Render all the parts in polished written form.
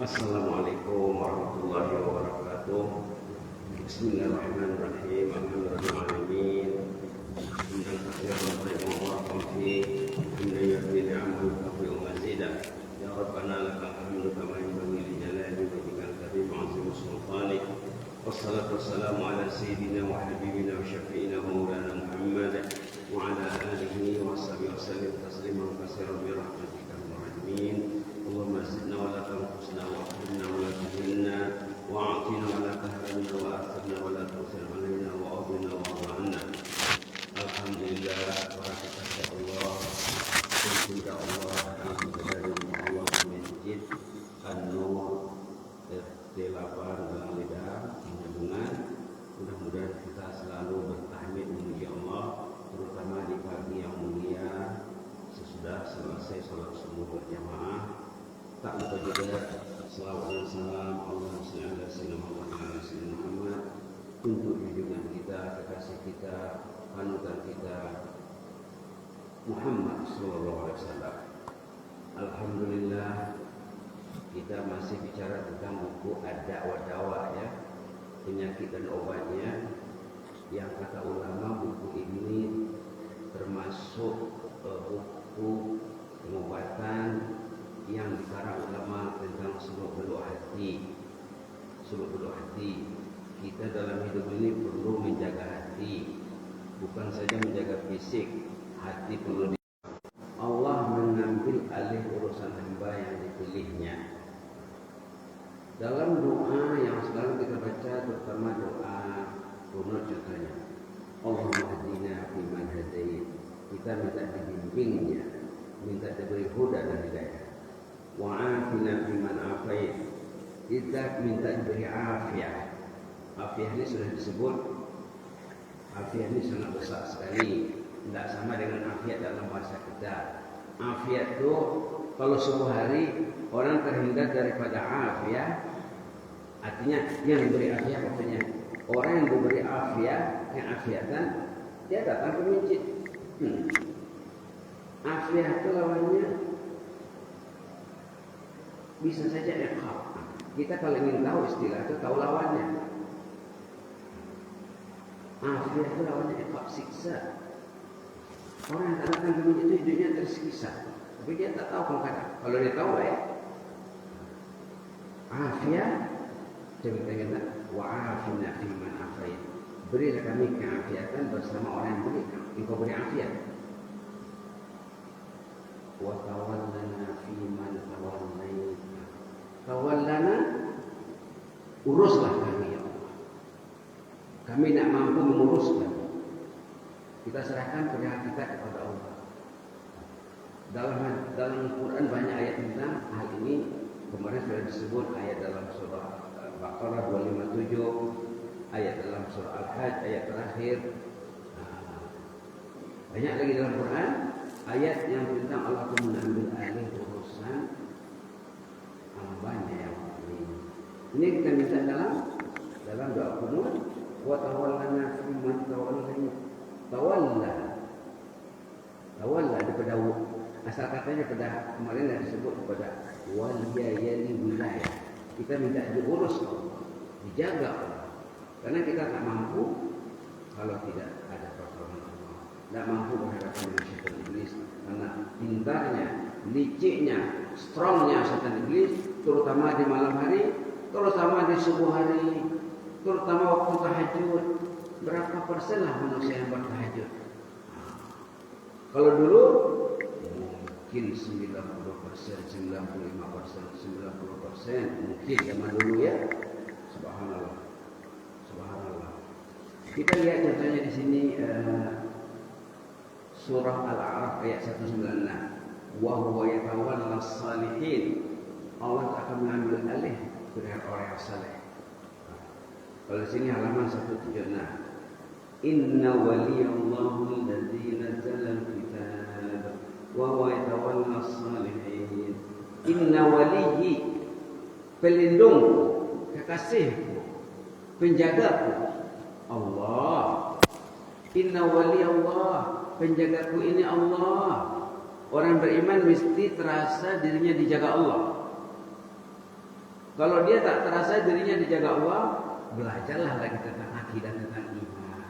Assalamualaikum warahmatullahi wabarakatuh. Bismillahirrahmanirrahim. Alhamdulillahirrahmanirrahim. Hamdan katsiran tayyiban mubarakan fihi. Hamdan yuhyi ni'amahu wa yuhyi mazidah. Ya Rabbana lakal hamdu kama yanbaghi li jalali wajhikal karim wa 'azimi sultanik. Wassalatu wassalamu ala sayyidina wa habibina wa syafi'ina maulana Muhammad wa ala alihi wa sahbihi wa sallim tasliman katsiran bi rahmatika ar-rahimin. Allahumma zidna wa la tanqusna wa akhirna wa la tuhilna wa a'tina wa la tahrimna wa athirna wa la tusir alaina wa adina wa adana. Alhamdulillah wa rahmatullah Allah. Alhamdulillah Allah. Alhamdulillah Allah menjid an-nur ikhtilafan dalam lidah penyambungan. Mudah-mudahan kita selalu bertahmid memuji Allah, terutama di pagi yang mulia sesudah selesai sholat subuh berjamaah. Tak lupa juga selawat dan salam Allahumma shalli ala sayyidina Muhammad untuk junjungan kita, kekasih kita, panutan kita Muhammad sallallahu alaihi wasallam. Alhamdulillah kita masih bicara tentang buku Ad-Da'wa Dawa, ya, penyakit dan obatnya, yang kata ulama buku ini termasuk buku pengobatan yang dikarang ulama tentang seluk-beluk hati. Seluk-beluk hati. Kita dalam hidup ini perlu menjaga hati, bukan saja menjaga fisik. Hati perlu Allah mengambil alih urusan hamba yang dipilihnya. Dalam doa yang selalu kita baca, terutama doa kunut contohnya, Allahumma hadina fiman hadait, kita minta dibimbingnya, minta diberi huda dan hidayah. Wa'afina fiman afait, kita minta diberi afiat. Afiat ini sudah disebut, afiat ini sangat besar sekali, tidak sama dengan afiat dalam bahasa kita. Afiat itu kalau suatu hari orang terhindar daripada afiat, artinya yang diberi afiat, maksudnya orang yang diberi afiat, yang afiatan, dia datang ke masjid. Afiat itu lawannya bisa saja iqab. Kita kalau ingin tahu istilah itu tahu lawannya. Afiat itu lawannya iqab, siksa. Orang yang datang ke masjid itu hidupnya tersiksa, tapi dia tak tahu kadang. Kalau dia tahu afiat, coba kita kata wa'afina fiman afait, berilah kami keafiatan bersama orang yang beri engkau beri afiat. Wa tawallana fiman tawallait, tawallana, uruslah kami ya Allah. Kami tidak mampu menguruskan. Kita serahkan pihak kita kepada Allah. Dalam Quran banyak ayat tentang hal ini. Kemarin sudah disebut ayat dalam surah Al-Baqarah 257, ayat dalam surah Al-Hajj ayat terakhir. Banyak lagi dalam Quran ayat yang tentang Allah itu mengambil alih urusan hambanya yang ini. Ini kita minta dalam doa kunut, wa tawallana fiman tawallait. Tawalla daripada asal katanya pada kemarin yang disebut kepada waliyayali wilayah. Kita minta diurus Allah, dijaga Allah, karena kita tak mampu kalau tidak ada pertolongan Allah. Tak mampu berhadapan dengan syaitan iblis, karena pintarnya, liciknya, strongnya syaitan iblis, terutama di malam hari, terutama di subuh hari, terutama waktu tahajud. Berapa persen lah manusia yang bertahajud? Kalau dulu mungkin 90%, 95%, 90% mungkin zaman dulu ya. Subhanallah. Subhanallah. Kita lihat contohnya di sini surah Al-A'raf ayat 196. Wa huwa yatawalla as-salihin. Allah akan mengambil alih dari orang yang saleh. Kalau di sini halaman 176. Inna waliyallahu alladzi nazzala al-kitab wa huwa yatawalla as-salihin. Inna waliyyi, pelindungku, kekasihku, penjagaku Allah. Inna waliyallah, penjagaku ini Allah. Orang beriman mesti terasa dirinya dijaga Allah. Kalau dia tak terasa dirinya dijaga Allah, belajarlah lagi tentang akidah, tentang iman.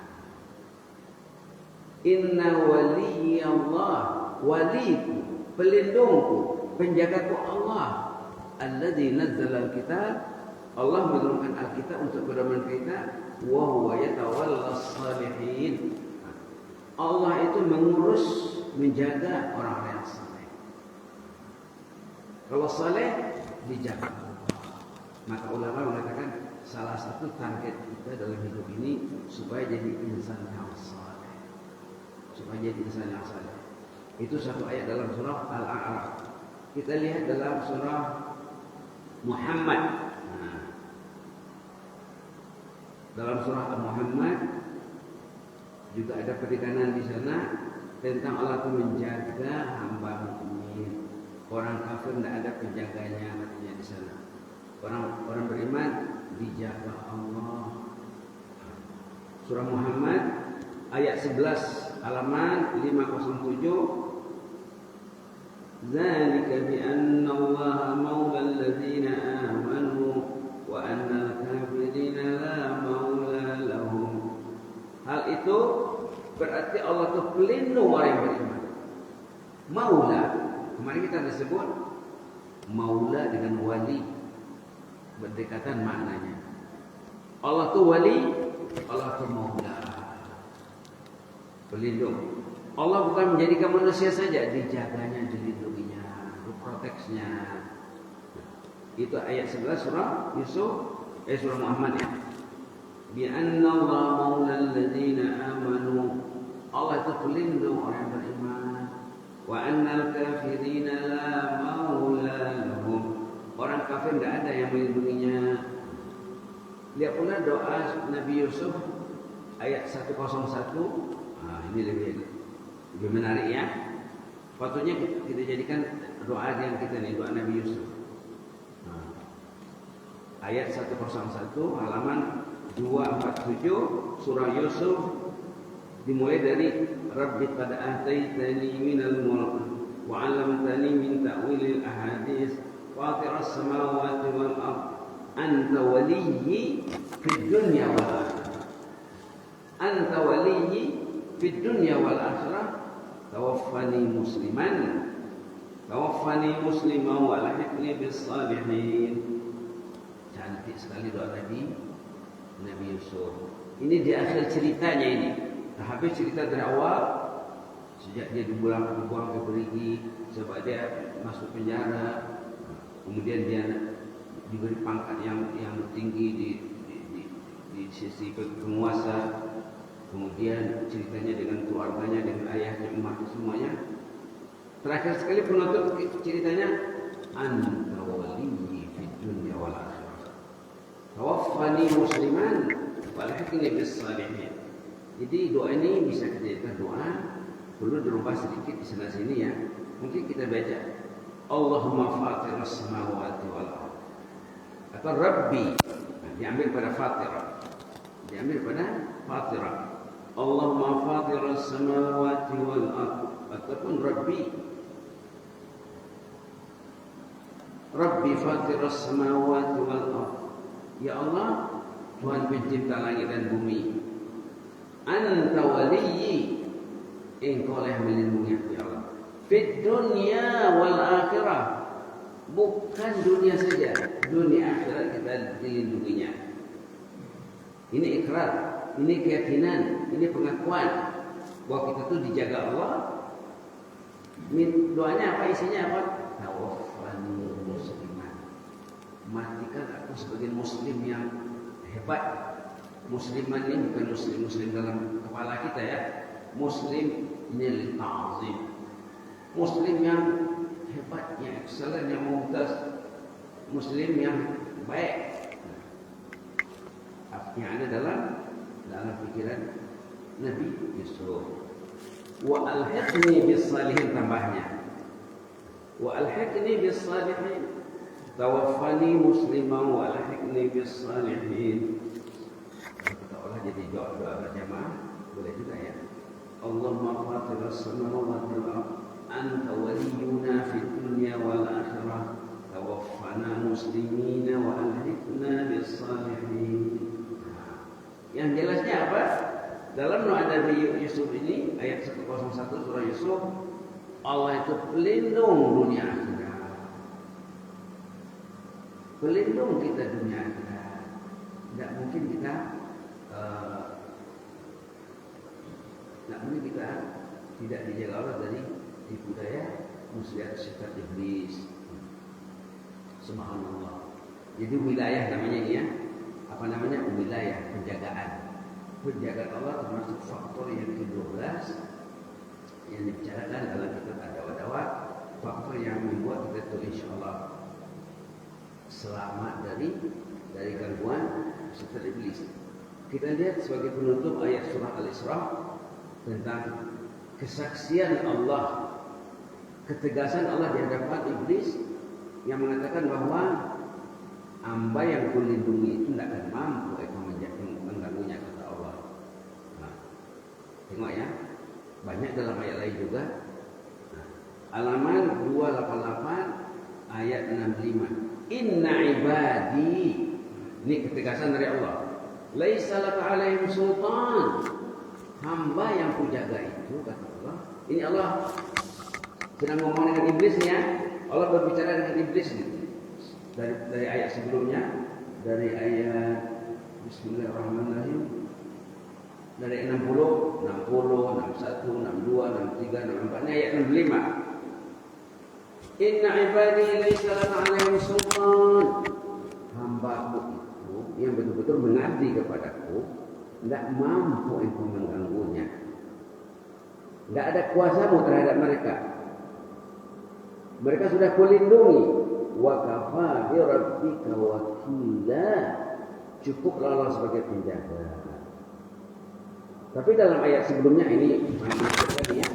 Inna waliyallah, waliku, pelindungku, penjagaku Allah. Alladzi nazzala al-kitab, Allah menurunkan Alkitab untuk pedoman kita. Wa huwa yatawallas salihin. Allah itu mengurus, menjaga orang-orang yang saleh. Kalau saleh dijaga Allah. Maka ulama mengatakan salah satu target kita dalam hidup ini supaya jadi insan yang saleh. Supaya jadi insan yang saleh. Itu satu ayat dalam surah Al-A'raf. Kita lihat dalam surah Muhammad. Dalam surah Muhammad juga ada penekanan di sana tentang Allah itu menjaga hamba mukmin. Orang kafir tidak ada penjaganya katanya di sana. Orang beriman dijaga Allah. Surah Muhammad ayat 11 halaman 507. Dzalika bi anna Allah maula alladziina aamanu wa anna al-kafirina la maula lahum. Hal itu berarti Allah itu pelindung orang yang beriman. Maula, kemarin kita disebut maula dengan wali, berdekatan maknanya. Allah itu wali, Allah itu maula, pelindung. Allah bukan menjadikan manusia saja, dijaganya, dilindunginya, diproteksinya. Itu ayat 11 surah surah Muhammad ya. Bi anna Allah maula alladziina amanu. Allah itu pelindung orang yang beriman. Wa annal kafirina la maula lahum. Orang kafir tidak ada yang melindunginya. Lihat pula doa Nabi Yusuf ayat 101. Ini lebih menarik ya. Patutnya kita jadikan doa yang kita nih, doa Nabi Yusuf. Ayat 101 halaman 247 surah Yusuf, dimulai dari Rabbi qad ataitani minal mulk wa 'allamtani min ta'wilil ahadits fatiras samawati wal ard anta waliyyi fid dunya wal akhirah. Anta waliyyi fid dunya wal akhirah tawaffani musliman wa alhiqni bis salihin. Cantik sekali doa Nabi Yusuf. Ini di akhir ceritanya ini. Nah, habis cerita dari awal, sejak dia dibuang ke perigi, sebab dia masuk penjara, kemudian dia diberi pangkat yang tinggi di sisi penguasa, kemudian ceritanya dengan keluarganya, dengan ayahnya, emaknya semuanya. Terakhir sekali penutup ceritanya, anta waliyyi fid dunya wal akhirah. Tawaffani musliman wa alhiqni bis salihin. Jadi doa ini bisa kita jadikan doa, perlu dirubah sedikit di sana sini ya. Mungkin kita baca Allahumma fatiras samawati wal ardh atau Rabbi, diambil pada fatirah, Allahumma fatiras samawati wal ardh ataupun Rabbi fatiras samawati wal ardh. Ya Allah, Tuhan pencipta langit dan bumi. Anta waliyyi, engkau yang melindungi aku ya Allah. Fid dunya wal akhirah, bukan dunia saja, dunia akhirat kita dilindunginya. Ini ikrar, ini keyakinan, ini pengakuan bahwa kita tuh dijaga Allah. Doanya apa, isinya apa? Tawaffani musliman, matikan aku sebagai muslim yang hebat. Musliman ini bukan muslim dalam kepala kita ya. Muslim ini ta'zim. Muslim yang hebat, yang excellent, yang mumtaz. Muslim yang baik. Yang ada dalam pikiran Nabi Yusuf. Wa alhiqni bis salihin, tambahnya. Wa alhiqni bis salihin. Tawaffani musliman wa alhiqni bis salihin. Jadi doa berjamaah boleh juga ya. Allahumma fatiras samawati wal ardh anta waliyyuna fid dunya wal akhirah tawaffana muslimin wa alhiqna bis salihin. Yang jelasnya apa? Dalam doa Nabi Yusuf ini ayat 101 surah Yusuf, Allah itu pelindung dunia akhirat. Pelindung kita dunia akhirat. Tidak mungkin kita tidak dijaga Allah dari tipu daya muslihat syaitan iblis. Subhanallah. Jadi wilayah namanya ini ya. Apa namanya? Wilayah penjagaan. Penjagaan Allah termasuk faktor yang ke-12 yang dibicarakan dalam kitab Ad-Dawa, faktor yang membuat kita itu insyaallah selamat dari gangguan syaitan iblis. Kita lihat sebagai penutup ayat surah Al-Isra tentang kesaksian Allah, ketegasan Allah di hadapan iblis yang mengatakan bahwa hamba yang kulindungi itu tidak akan mampu mengganggunya, kata Allah. Nah, tengok ya, banyak dalam ayat lain juga. Nah, halaman 288 ayat 65. Inna ibadi, ini ketegasan dari Allah. Laisa laka alaihim sultan. Hamba yang kujaga itu, kata Allah. Ini Allah sedang ngomong dengan iblis nih ya. Allah berbicara dengan iblis nih. Dari ayat sebelumnya, dari ayat Bismillahirrahmanirrahim, dari 60, 61, 62, 63, 64, ini ayat 65. Inna ibadi laisa laka alaihim sultan. Hambaku itu yang betul-betul mengabdi kepadaku, tidak mampu engkau mengganggunya. Tidak ada kuasamu terhadap mereka. Mereka sudah kulindungi. Wa kafa bi rabbika wakila. Cukuplah Allah sebagai penjaga. Tapi dalam ayat sebelumnya ini tadi ya.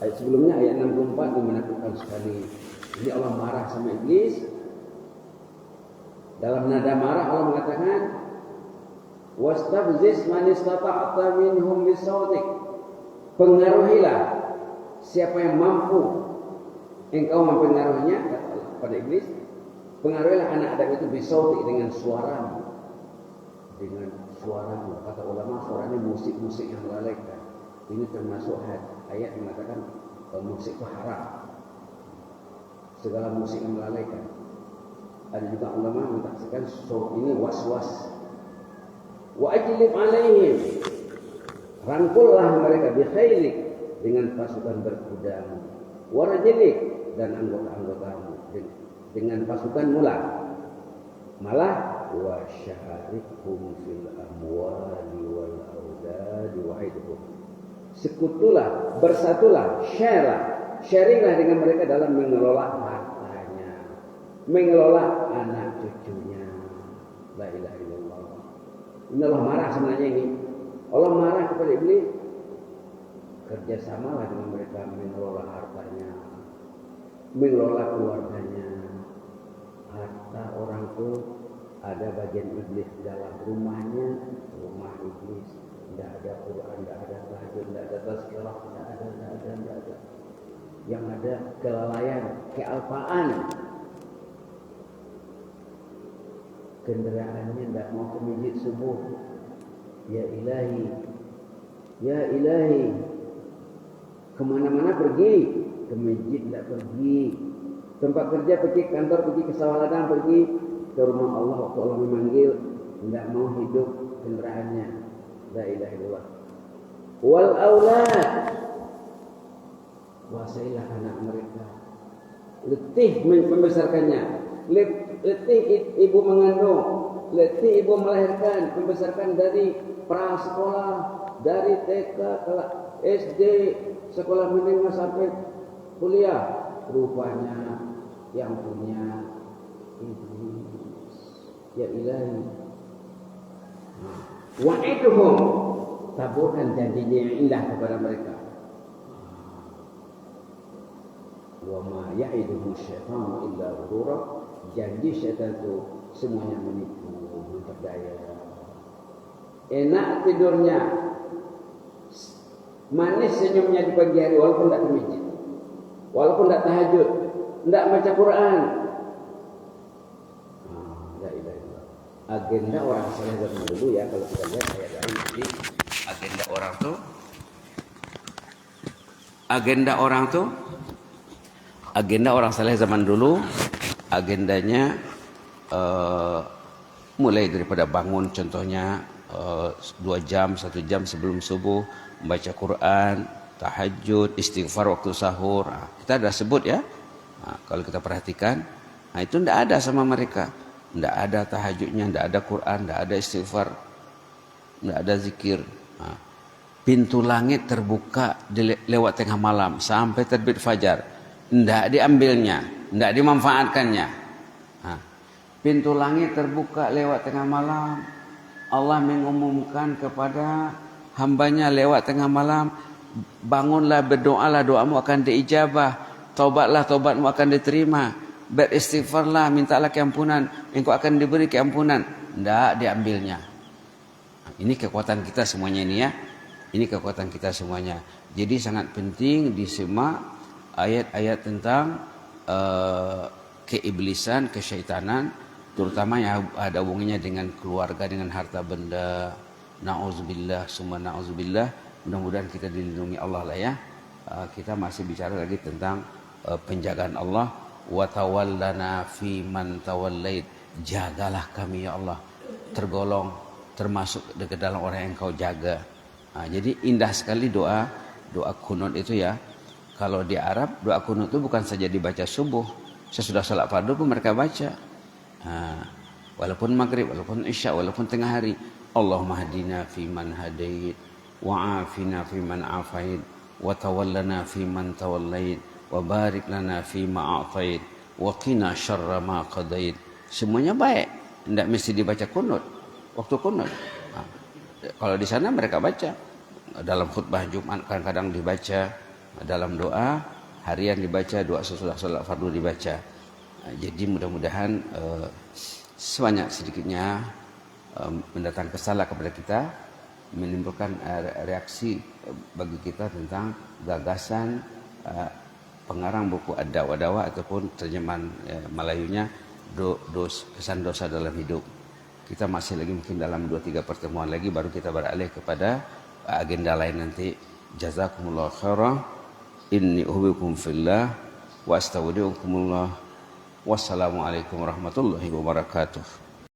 Ayat sebelumnya ayat 64 yang menakutkan sekali. Ini Allah marah sama iblis. Dalam nada marah Allah mengatakan, "Wastabzis man istata'ta minhum bisautik." Pengaruhilah siapa yang mampu engkau mempengaruhinya, kata Allah pada iblis. Pengaruhilah anak Adam itu bisautik, dengan suaramu. Dengan suaramu. Kata ulama, suara ini musik-musik yang melalaikan. Ini termasuk ayat mengatakan musik itu haram. Segala musik yang melalaikan. Ada juga ulama mentafsirkan ini was-was. Wa ajlib alaihim, rangkullah mereka bikhailik, dengan pasukan berkudamu, warajlik, dan anggota-anggotamu dengan pasukan malah wa syarikhum fil amwali wal auladi wa'idhum, sekutulah, bersatulah, sharinglah dengan mereka dalam mengelola hartanya, mengelola anak cucunya. La ilaha illallah. Ini Allah marah sebenarnya ini. Allah marah kepada iblis. Kerjasamalah dengan mereka mengelola hartanya, mengelola keluarganya. Harta orang itu ada bagian iblis dalam rumahnya, rumah iblis. Tidak ada Quran, tidak ada tahajud, tidak ada tazkirah, tidak ada. Yang ada kelalaian, kealpaan. Kendaraannya tidak mau ke masjid subuh. Ya ilahi, kemana-mana pergi, ke masjid tidak pergi, tempat kerja pergi, kantor pergi, ke sawah ladang pergi, ke rumah Allah waktu Allah memanggil, tidak mau hidup kendaraannya. La ilaha illallah. Wal aulad, kuasailah anak mereka, letih membesarkannya, letih ibu mengandung, letih ibu melahirkan, membesarkan dari prasekolah, dari TK, SD, sekolah menengah sampai kuliah. Rupanya yang punya iblis. Ya ilahi, wa'idhum, taburkan janjinya yang indah kepada mereka. Wa ma ya'iduhu syaitanu illa ghurura. Janji syaitan itu semuanya menipu, memperdaya. Enak tidurnya, manis senyumnya di pagi hari walaupun tidak ke masjid, walaupun tidak tahajud, tidak baca Quran. La ilaha illallah. Agenda orang saleh zaman dulu ya, kalau kita lihat ayat lain jadi agenda orang saleh zaman dulu agendanya mulai daripada bangun contohnya 2 jam 1 jam sebelum subuh membaca Quran, tahajud, istighfar waktu sahur. Kita dah sebut ya. Kalau kita perhatikan, itu tidak ada sama mereka. Tidak ada tahajudnya, tidak ada Quran, tidak ada istighfar, tidak ada zikir. Pintu langit terbuka lewat tengah malam sampai terbit fajar. Tidak diambilnya, tidak dimanfaatkannya. Pintu langit terbuka lewat tengah malam. Allah mengumumkan kepada hambanya lewat tengah malam, bangunlah, berdoalah, doamu akan diijabah. Taubatlah, taubatmu akan diterima. Beristighfarlah, mintalah keampunan, engkau akan diberi keampunan. Tidak diambilnya. Ini kekuatan kita semuanya ini ya. Ini kekuatan kita semuanya. Jadi sangat penting disimak ayat-ayat tentang keiblisan, kesyaitanan, terutama yang ada hubungannya dengan keluarga, dengan harta benda. Na'udzubillah, summa na'udzubillah. Mudah-mudahan kita dilindungi Allah lah ya. Kita masih bicara lagi tentang penjagaan Allah. Wa tawallana fi man tawallait. Jagalah kami ya Allah. Tergolong, termasuk ke dalam orang yang kau jaga. Jadi indah sekali doa kunut itu ya. Kalau di Arab doa kunut itu bukan saja dibaca subuh. Sesudah salat fardu pun mereka baca. Walaupun maghrib, walaupun isya, walaupun tengah hari. Allahumma hadina fi man hadait, wa afina fi man afait, wa tawallana fi man tawallait, wa barik lana fi ma a'tait, wa qina syarra ma qadait. Semuanya baik, tidak mesti dibaca kunut. Waktu kunut. Kalau di sana mereka baca dalam khutbah Jumat, kadang-kadang dibaca dalam doa harian, dibaca doa sesudah salat fardu dibaca. Jadi mudah-mudahan sebanyak sedikitnya mendatangkan kesalah kepada kita, menimbulkan reaksi bagi kita tentang gagasan pengarang buku Ad-Dawa ataupun terjemahan Melayunya kesan dosa dalam hidup. Kita masih lagi mungkin dalam 2-3 pertemuan lagi baru kita beralih kepada agenda lain nanti. Jazakumullah khairan. Inni uhibbukum fillah wa astaudiukumullah. Wassalamualaikum warahmatullahi wabarakatuh.